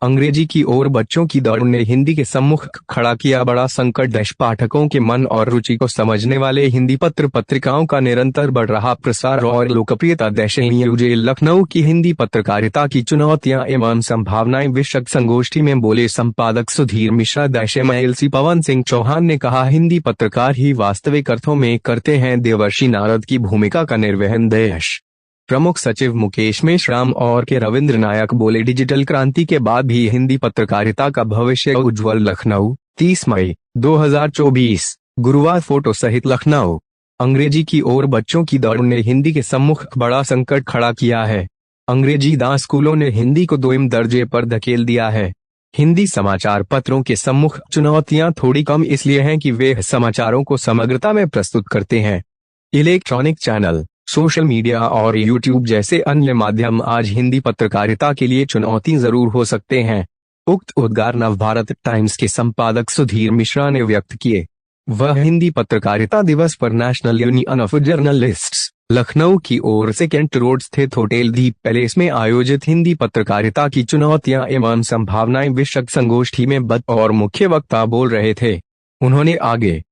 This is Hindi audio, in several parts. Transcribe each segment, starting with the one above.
अंग्रेजी की ओर बच्चों की दौड़ ने हिंदी के सम्मुख खड़ा किया बड़ा संकट। पाठकों के मन और रुचि को समझने वाले हिंदी पत्र पत्रिकाओं का निरंतर बढ़ रहा प्रसार और लोकप्रियता। न्यूज़ लखनऊ की हिंदी पत्रकारिता की चुनौतियां एवं संभावनाएं विषयक संगोष्ठी में बोले संपादक सुधीर मिश्रा। MLC पवन सिंह चौहान ने कहा, हिंदी पत्रकार ही वास्तविक अर्थों में करते हैं देवर्षि नारद की भूमिका का निर्वहन। देश प्रमुख सचिव मुकेश मेश्राम और के रविंद्र नायक बोले, डिजिटल क्रांति के बाद भी हिंदी पत्रकारिता का भविष्य उज्ज्वल। लखनऊ 30 मई 2024 गुरुवार। फोटो सहित लखनऊ। अंग्रेजी की ओर बच्चों की दौड़ ने हिंदी के सम्मुख बड़ा संकट खड़ा किया है। अंग्रेजी दास स्कूलों ने हिंदी को 2वीं दर्जे पर धकेल दिया है। हिंदी समाचार पत्रों के सम्मुख चुनौतियां थोड़ी कम इसलिए हैं कि वे समाचारों को समग्रता में प्रस्तुत करते हैं। इलेक्ट्रॉनिक चैनल, सोशल मीडिया और यूट्यूब जैसे अन्य माध्यम आज हिंदी पत्रकारिता के लिए चुनौती जरूर हो सकते हैं। उक्त उद्गार नवभारत टाइम्स के संपादक सुधीर मिश्रा ने व्यक्त किए। वह हिंदी पत्रकारिता दिवस पर national union of journalists Lucknow की ओर से कैंट रोड स्थित होटल दीप पैलेस में आयोजित हिंदी पत्रकारिता की चुनौतियां एवं संभावनाएं विषयक संगोष्ठी में और मुख्य वक्ता बोल रहे थे। उन्होंने आगे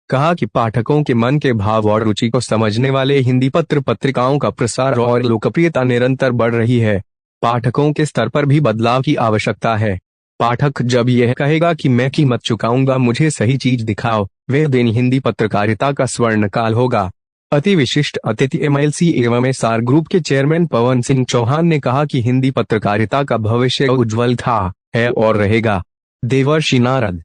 कहा कि पाठकों के मन के भाव और रुचि को समझने वाले हिंदी पत्र पत्रिकाओं का प्रसार और लोकप्रियता निरंतर बढ़ रही है। पाठकों के स्तर पर भी बदलाव की आवश्यकता है। पाठक जब यह कहेगा कि मैं कीमत चुकाऊंगा, मुझे सही चीज दिखाओ, वह दिन हिंदी पत्रकारिता का स्वर्ण काल होगा। अति विशिष्ट अतिथि MLC एवं SR ग्रुप के चेयरमैन पवन सिंह चौहान ने कहा कि हिंदी पत्रकारिता का भविष्य उज्ज्वल था, है और रहेगा। देवर्षि नारद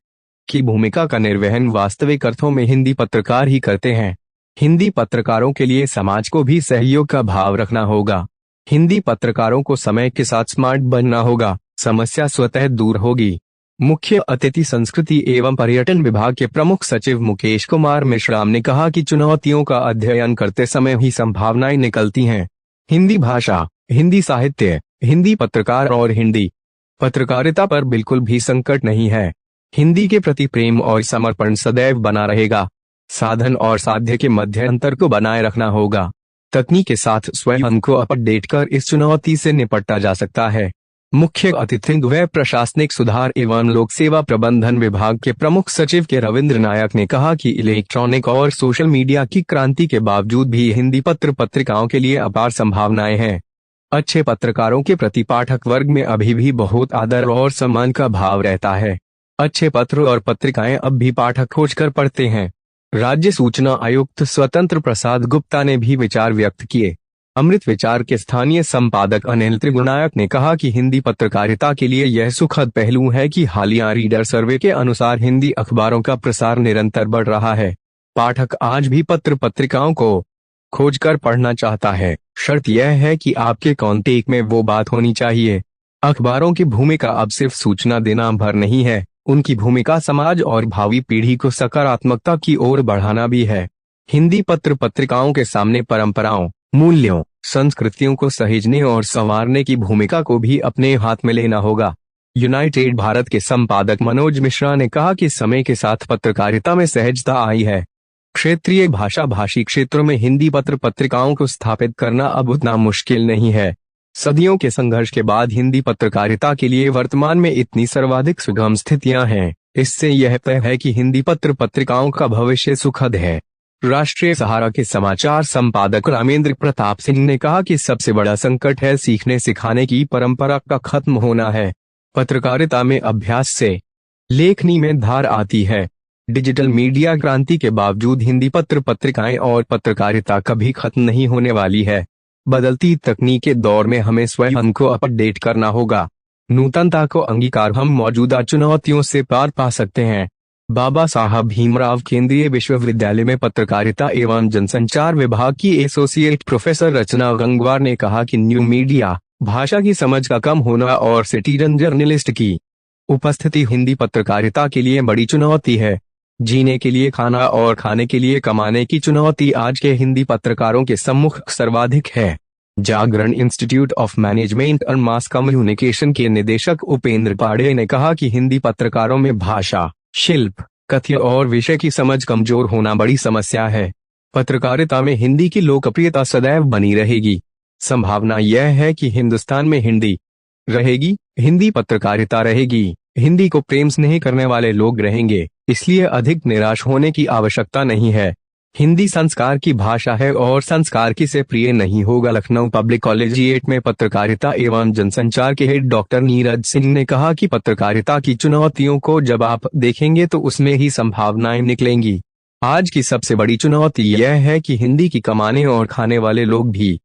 की भूमिका का निर्वहन वास्तविक अर्थों में हिंदी पत्रकार ही करते हैं। हिंदी पत्रकारों के लिए समाज को भी सहयोग का भाव रखना होगा। हिंदी पत्रकारों को समय के साथ स्मार्ट बनना होगा, समस्या स्वतः दूर होगी। मुख्य अतिथि संस्कृति एवं पर्यटन विभाग के प्रमुख सचिव मुकेश कुमार मेश्राम ने कहा कि चुनौतियों का अध्ययन करते समय ही संभावनाएं निकलती हैं। हिंदी भाषा, हिंदी साहित्य, हिंदी पत्रकार और हिंदी पत्रकारिता पर बिल्कुल भी संकट नहीं है। हिंदी के प्रति प्रेम और समर्पण सदैव बना रहेगा। साधन और साध्य के मध्य अंतर को बनाए रखना होगा। तकनीक के साथ स्वयं को अपडेट कर इस चुनौती से निपटा जा सकता है। मुख्य अतिथि व प्रशासनिक सुधार एवं लोक सेवा प्रबंधन विभाग के प्रमुख सचिव के रविंद्र नायक ने कहा कि इलेक्ट्रॉनिक और सोशल मीडिया की क्रांति के बावजूद भी हिंदी पत्र पत्रिकाओं के लिए अपार संभावनाएं हैं। अच्छे पत्रकारों के प्रति पाठक वर्ग में अभी भी बहुत आदर और सम्मान का भाव रहता है। अच्छे पत्र और पत्रिकाएं अब भी पाठक खोजकर पढ़ते हैं। राज्य सूचना आयुक्त स्वतंत्र प्रसाद गुप्ता ने भी विचार व्यक्त किए। अमृत विचार के स्थानीय संपादक अनिल त्रिगुणायक ने कहा कि हिंदी पत्रकारिता के लिए यह सुखद पहलू है कि हालिया रीडर सर्वे के अनुसार हिंदी अखबारों का प्रसार निरंतर बढ़ रहा है। पाठक आज भी पत्र पत्रिकाओं को खोजकर पढ़ना चाहता है। शर्त यह है कि आपके कॉन्टेक्ट में वो बात होनी चाहिए। अखबारों की भूमिका अब सिर्फ सूचना देना भर नहीं है, उनकी भूमिका समाज और भावी पीढ़ी को सकारात्मकता की ओर बढ़ाना भी है। हिंदी पत्र पत्रिकाओं के सामने परंपराओं, मूल्यों, संस्कृतियों को सहेजने और संवारने की भूमिका को भी अपने हाथ में लेना होगा। यूनाइटेड भारत के संपादक मनोज मिश्रा ने कहा कि समय के साथ पत्रकारिता में सहजता आई है। क्षेत्रीय भाषा भाषी क्षेत्रों में हिंदी पत्र पत्रिकाओं को स्थापित करना अब उतना मुश्किल नहीं है। सदियों के संघर्ष के बाद हिंदी पत्रकारिता के लिए वर्तमान में इतनी सर्वाधिक सुगम स्थितियां हैं। इससे यह तय है कि हिंदी पत्र पत्रिकाओं का भविष्य सुखद है। राष्ट्रीय सहारा के समाचार संपादक रामेंद्र प्रताप सिंह ने कहा कि सबसे बड़ा संकट है सीखने सिखाने की परंपरा का खत्म होना है। पत्रकारिता में अभ्यास से लेखनी में धार आती है। डिजिटल मीडिया क्रांति के बावजूद हिंदी पत्र पत्रिकाएं और पत्रकारिता कभी खत्म नहीं होने वाली है। बदलती तकनीक के दौर में हमें स्वयं को अपडेट करना होगा। नूतनता को अंगीकार हम मौजूदा चुनौतियों से पार पा सकते हैं। बाबा साहब भीमराव केंद्रीय विश्वविद्यालय में पत्रकारिता एवं जनसंचार विभाग की एसोसिएट प्रोफेसर रचना गंगवार ने कहा कि न्यू मीडिया, भाषा की समझ का कम होना और सिटीजन जर्नलिस्ट की उपस्थिति हिंदी पत्रकारिता के लिए बड़ी चुनौती है। जीने के लिए खाना और खाने के लिए कमाने की चुनौती आज के हिंदी पत्रकारों के सम्मुख सर्वाधिक है। जागरण इंस्टीट्यूट ऑफ मैनेजमेंट और मास कम्युनिकेशन के निदेशक उपेंद्र पांडे ने कहा कि हिंदी पत्रकारों में भाषा, शिल्प, कथ्य और विषय की समझ कमजोर होना बड़ी समस्या है। पत्रकारिता में हिंदी की लोकप्रियता सदैव बनी रहेगी। संभावना यह है कि हिंदुस्तान में हिंदी रहेगी, हिंदी पत्रकारिता रहेगी, हिंदी को प्रेम स्नेह करने वाले लोग रहेंगे, इसलिए अधिक निराश होने की आवश्यकता नहीं है। हिंदी संस्कार की भाषा है और संस्कार किसे प्रिय नहीं होगा। लखनऊ पब्लिक कॉलेजिएट में पत्रकारिता एवं जनसंचार के हेड डॉक्टर नीरज सिंह ने कहा कि पत्रकारिता की चुनौतियों को जब आप देखेंगे तो उसमें ही संभावनाएं निकलेंगी। आज की सबसे बड़ी चुनौती यह है कि हिंदी की कमाने और खाने वाले लोग भी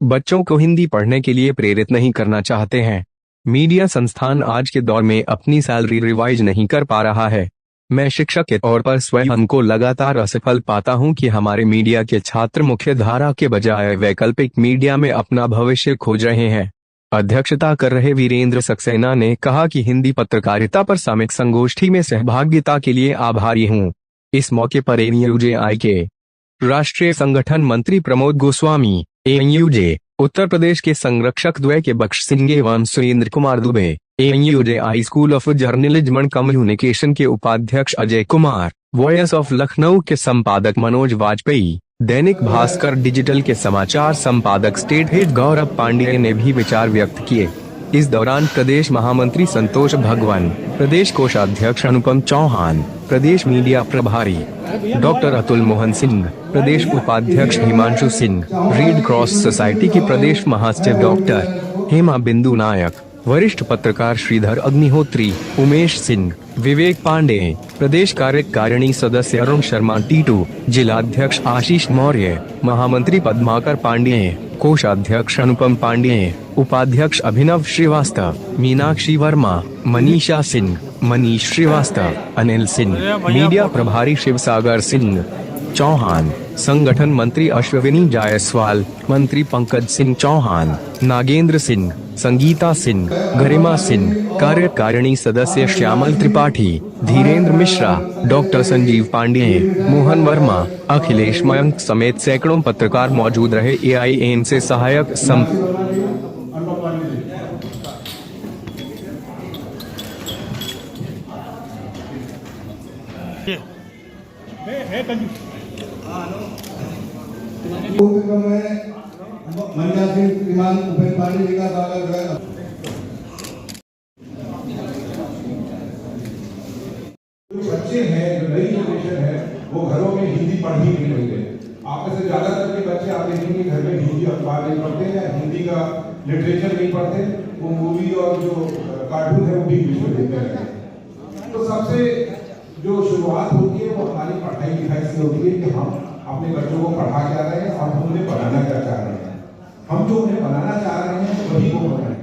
बच्चों को हिंदी पढ़ने के लिए प्रेरित नहीं करना चाहते हैं। मीडिया संस्थान आज के दौर में अपनी सैलरी रिवाइज नहीं कर पा रहा है। मैं शिक्षक के तौर पर स्वयं को लगातार असफल पाता हूं कि हमारे मीडिया के छात्र मुख्य धारा के बजाय वैकल्पिक मीडिया में अपना भविष्य खोज रहे हैं। अध्यक्षता कर रहे वीरेंद्र सक्सेना ने कहा कि हिंदी पत्रकारिता पर सामयिक संगोष्ठी में सहभागिता के लिए आभारी हूं। इस मौके पर एएनयूजे के राष्ट्रीय संगठन मंत्री प्रमोद गोस्वामी, एएनयूजे उत्तर प्रदेश के संरक्षक द्वय के बख्श सिंह एवं Surendra Kumar Dubey, ANUJ school of journalism and communication के उपाध्यक्ष अजय कुमार, वॉइस ऑफ लखनऊ के संपादक मनोज वाजपेयी, दैनिक भास्कर डिजिटल के समाचार संपादक स्टेट हेड गौरव पांडेय ने भी विचार व्यक्त किए। इस दौरान प्रदेश महामंत्री संतोष भगवान, प्रदेश कोषाध्यक्ष अनुपम चौहान, प्रदेश मीडिया प्रभारी डॉक्टर अतुल मोहन सिंह, प्रदेश उपाध्यक्ष Himanshu Singh, red cross society की प्रदेश महासचिव डॉक्टर हेमा बिंदु नायक, वरिष्ठ पत्रकार श्रीधर अग्निहोत्री, उमेश सिंह, विवेक पांडे, प्रदेश कार्यकारिणी सदस्य अरुण शर्मा टीटू, जिलाध्यक्ष आशीष मौर्य, महामंत्री पद्माकर पांडेय, कोषाध्यक्ष अनुपम पांडेय, उपाध्यक्ष अभिनव श्रीवास्तव, मीनाक्षी वर्मा, मनीषा सिंह, मनीष श्रीवास्तव, अनिल सिंह, मीडिया प्रभारी शिवसागर सिंह चौहान, संगठन मंत्री अश्विनी जायसवाल, मंत्री पंकज सिंह चौहान, नागेंद्र सिंह, संगीता सिंह, गरिमा सिंह, कार्यकारिणी सदस्य श्यामल त्रिपाठी, धीरेन्द्र मिश्रा, डॉक्टर संजीव पांडेय, मोहन वर्मा, अखिलेश मयंक समेत सैकड़ों पत्रकार मौजूद रहे। एआईएन से सहायक बच्चे हैं, जो नई जनरेशन है, वो घरों में हिंदी पढ़ ही नहीं रही है। आप में से ज्यादातर के बच्चे आप देखेंगे घर में हिंदी अखबार नहीं पढ़ते या हिंदी का लिटरेचर नहीं पढ़ते, वो मूवी और जो कार्टून है वो भी इंग्लिश में देखते रहते हैं। तो सबसे जो शुरुआत होती है वो हमारी पढ़ाई लिखाई से होती है कि हम अपने बच्चों को पढ़ा क्या रहे हैं और हम उन्हें बनाना क्या चाह रहे हैं। हम जो उन्हें बनाना चाह रहे हैं वही वो बनाएं।